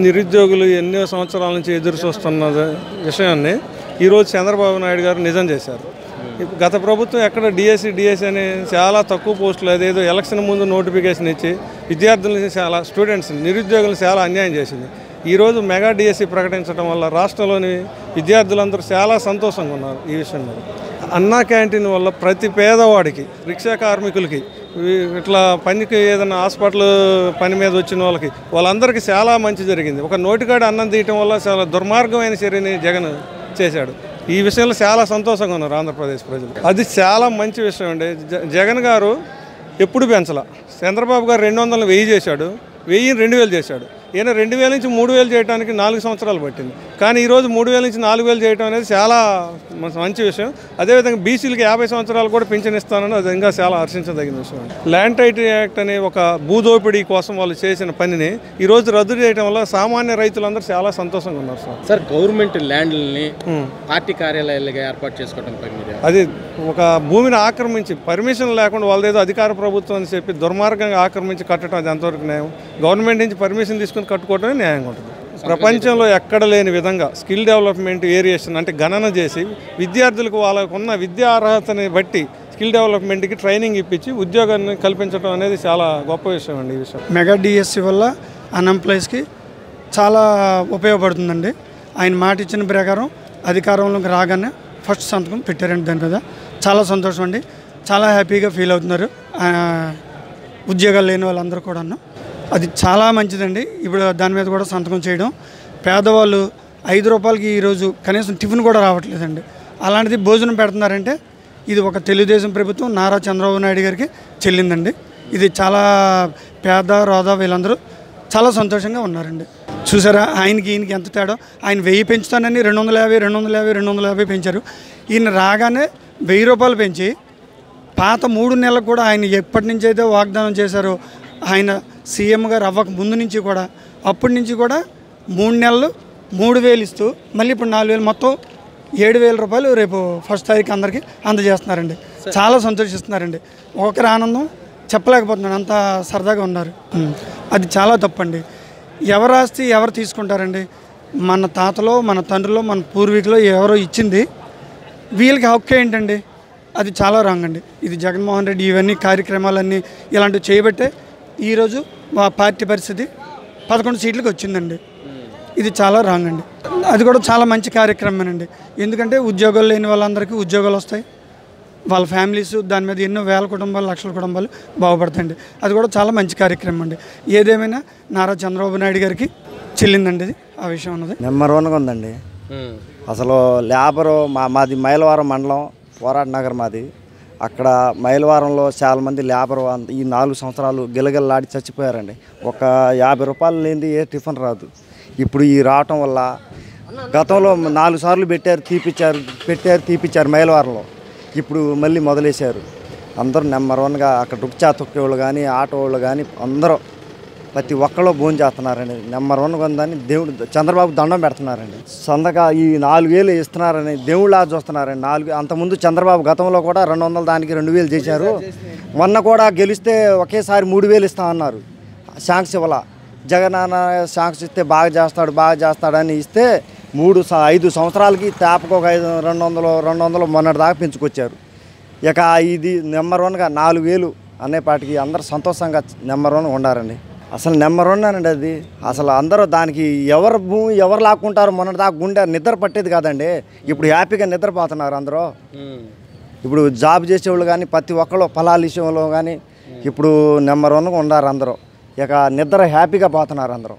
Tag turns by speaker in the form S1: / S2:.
S1: నిరుద్యోగులు ఎన్నో సంవత్సరాల నుంచి ఎదురు చూస్తున్న విషయాన్ని ఈరోజు చంద్రబాబు నాయుడు గారు నిజం చేశారు. గత ప్రభుత్వం ఎక్కడ డిఎస్సి అని చాలా తక్కువ పోస్టులు అదేదో ఎలక్షన్ ముందు నోటిఫికేషన్ ఇచ్చి విద్యార్థులని చాలా స్టూడెంట్స్ని నిరుద్యోగులు చాలా అన్యాయం చేసింది. ఈరోజు మెగా డిఎస్సి ప్రకటించడం వల్ల రాష్ట్రంలోని విద్యార్థులందరూ చాలా సంతోషంగా ఉన్నారు. ఈ విషయంలో అన్నా క్యాంటీన్ వల్ల ప్రతి పేదవాడికి, రిక్షా కార్మికులకి, ఇట్లా పనికి ఏదైనా హాస్పిటల్ పని మీద వచ్చిన వాళ్ళందరికీ చాలా మంచి జరిగింది. ఒక నోటికాడ అన్నం తీయటం వల్ల చాలా దుర్మార్గమైన చర్యని జగన్ చేశాడు. ఈ విషయంలో చాలా సంతోషంగా ఉన్నారు ఆంధ్రప్రదేశ్ ప్రజలు. అది చాలా మంచి విషయం అండి. జగన్ గారు ఎప్పుడు పెంచాల. చంద్రబాబు గారు 200 1000 చేశాడు, 1000 2000 చేశాడు. ఈయన 2000 నుంచి 3000 చేయడానికి 4 సంవత్సరాలు పట్టింది. కానీ ఈరోజు 3000 నుంచి 4000 చేయడం అనేది చాలా మంచి విషయం. అదేవిధంగా బీసీలకి 50 సంవత్సరాలు కూడా పింఛన్ ఇస్తానని అది ఇంకా చాలా హర్షించదగిన విషయం. ల్యాండ్ టైటిల్ యాక్ట్ అనే ఒక భూదోపిడీ కోసం వాళ్ళు చేసిన పనిని ఈరోజు రద్దు చేయడం వల్ల సామాన్య రైతులందరూ చాలా సంతోషంగా ఉన్నారు.
S2: సార్ గవర్నమెంట్ ల్యాండ్ని పార్టీ కార్యాలయాలుగా ఏర్పాటు చేసుకోవడం
S1: అది ఒక భూమిని ఆక్రమించి పర్మిషన్ లేకుండా వాళ్ళదేదో అధికార ప్రభుత్వం అని చెప్పి దుర్మార్గంగా ఆక్రమించి కట్టడం అది ఎంతవరకు న్యాయం? గవర్నమెంట్ నుంచి పర్మిషన్ తీసుకుని కట్టుకోవడమే న్యాయంగా ఉంటుంది. ప్రపంచంలో ఎక్కడ లేని విధంగా స్కిల్ డెవలప్మెంట్ ఏరియేషన్ అంటే గణన చేసి విద్యార్థులకు వాళ్ళకున్న విద్యా అర్హతని బట్టి స్కిల్ డెవలప్మెంట్కి ట్రైనింగ్ ఇప్పించి ఉద్యోగాన్ని కల్పించడం అనేది చాలా గొప్ప విషయం అండి. ఈ విషయం
S3: మెగా డిఎస్సి వల్ల అన్ఎంప్లాయీస్కి చాలా ఉపయోగపడుతుందండి. ఆయన మాట ఇచ్చిన ప్రకారం అధికారంలోకి రాగానే ఫస్ట్ సంతకం పెట్టారండి. దాని మీద చాలా సంతోషం అండి. చాలా హ్యాపీగా ఫీల్ అవుతున్నారు ఉద్యోగాలు లేని వాళ్ళందరూ కూడాను. అది చాలా మంచిదండి. ఇప్పుడు దాని మీద కూడా సంతకం చేయడం. పేదవాళ్ళు 5 రూపాయలకి ఈరోజు కనీసం టిఫిన్ కూడా రావట్లేదండి. అలాంటిది భోజనం పెడుతున్నారంటే ఇది ఒక తెలుగుదేశం ప్రభుత్వం నారా చంద్రబాబు నాయుడు గారికి చెల్లిందండి. ఇది చాలా పేద రోదా వీళ్ళందరూ చాలా సంతోషంగా ఉన్నారండి. చూసారా ఆయనకి ఈయనకి ఎంత తేడా? ఆయన 1000 పెంచుతానని 250 250 250 పెంచారు. ఈయన రాగానే 1000 రూపాయలు పెంచి పాత 3 నెలలకు కూడా ఆయన ఎప్పటి నుంచి అయితే వాగ్దానం చేశారో ఆయన సీఎం గారు అవ్వక ముందు నుంచి కూడా అప్పటి నుంచి కూడా 3 నెలలు 3000 ఇస్తూ మళ్ళీ ఇప్పుడు 4000 మొత్తం 7000 రూపాయలు రేపు ఫస్ట్ తారీఖు అందరికీ అందజేస్తున్నారండి. చాలా సంతోషిస్తున్నారండి. ఒకరి ఆనందం చెప్పలేకపోతున్నాను, అంత సరదాగా ఉన్నారు. అది చాలా తప్పండి. ఎవరు ఆస్తి ఎవరు తీసుకుంటారండి? మన తాతలో మన తండ్రిలో మన పూర్వీకులో ఎవరో ఇచ్చింది వీళ్ళకి హక్కు ఏంటండి? అది చాలా రాంగ్ అండి. ఇది జగన్మోహన్ రెడ్డి ఇవన్నీ కార్యక్రమాలన్నీ ఇలాంటివి చేయబట్టే ఈరోజు మా పార్టీ పరిస్థితి 11 సీట్లకు వచ్చిందండి. ఇది చాలా రాంగ్ అండి. అది కూడా చాలా మంచి కార్యక్రమేనండి. ఎందుకంటే ఉద్యోగాలు లేని వాళ్ళందరికీ ఉద్యోగాలు వస్తాయి, వాళ్ళ ఫ్యామిలీస్ దాని మీద ఎన్నో వేల కుటుంబాలు లక్షల కుటుంబాలు బాగుపడతాయండి. అది కూడా చాలా మంచి కార్యక్రమం అండి. ఏదేమైనా నారా చంద్రబాబు నాయుడు గారికి చెల్లిందండి ఇది ఆ విషయం అన్నది.
S4: నెంబర్ 1గా ఉందండి. అసలు లేబరు మాది మైలవరం మండలం పోరాట నగర్ మాది. అక్కడ మైలవరంలో చాలామంది లేబర్ ఈ 4 సంవత్సరాలు గిలగిల్లాడి చచ్చిపోయారండి. ఒక 50 రూపాయలు లేనిది ఏ టిఫిన్ రాదు. ఇప్పుడు ఈ రావటం వల్ల గతంలో 4 సార్లు పెట్టారు తీపిచ్చారు మైలవరంలో. ఇప్పుడు మళ్ళీ మొదలేశారు. అందరూ నెంబర్ 1గా అక్కడ రుక్చా తొక్కేవాళ్ళు కానీ ఆటో వాళ్ళు కానీ అందరూ ప్రతి ఒక్కళ్ళు భోజనం చేస్తున్నారండి. నెంబర్ 1గా ఉందని దేవుడు చంద్రబాబు దండం పెడుతున్నారండి. సొంతగా ఈ 4000 ఇస్తున్నారని దేవుళ్ళ చూస్తున్నారండి. 4 అంతకుముందు చంద్రబాబు గతంలో కూడా 200 దానికి 2000 చేశారు. మొన్న కూడా గెలిస్తే ఒకేసారి 3000 ఇస్తామన్నారు. శాంక్స్ ఇవ్వాల. జగనన్న శాంక్స్ ఇస్తే బాగా చేస్తాడని ఇస్తే 5 సంవత్సరాలకి తేపకు ఒక 200 మొన్నటి దాకా పెంచుకొచ్చారు. ఇక ఇది నెంబర్ 1గా 4000 అనేపాటికి అందరూ సంతోషంగా నెంబర్ 1 ఉండారండి. అసలు నెంబర్ 1 అనండి అది. అసలు అందరూ దానికి ఎవరు లాక్కుంటారు? మొన్నటి దాకా గుండె నిద్ర పట్టేది కాదండి. ఇప్పుడు హ్యాపీగా నిద్రపోతున్నారు అందరూ. ఇప్పుడు జాబ్ చేసేవాళ్ళు కానీ ప్రతి ఒక్కళ్ళు పొలాల విషయంలో కానీ ఇప్పుడు నెంబర్ 1గా ఉండారు అందరూ. ఇక నిద్ర హ్యాపీగా పోతున్నారు అందరూ.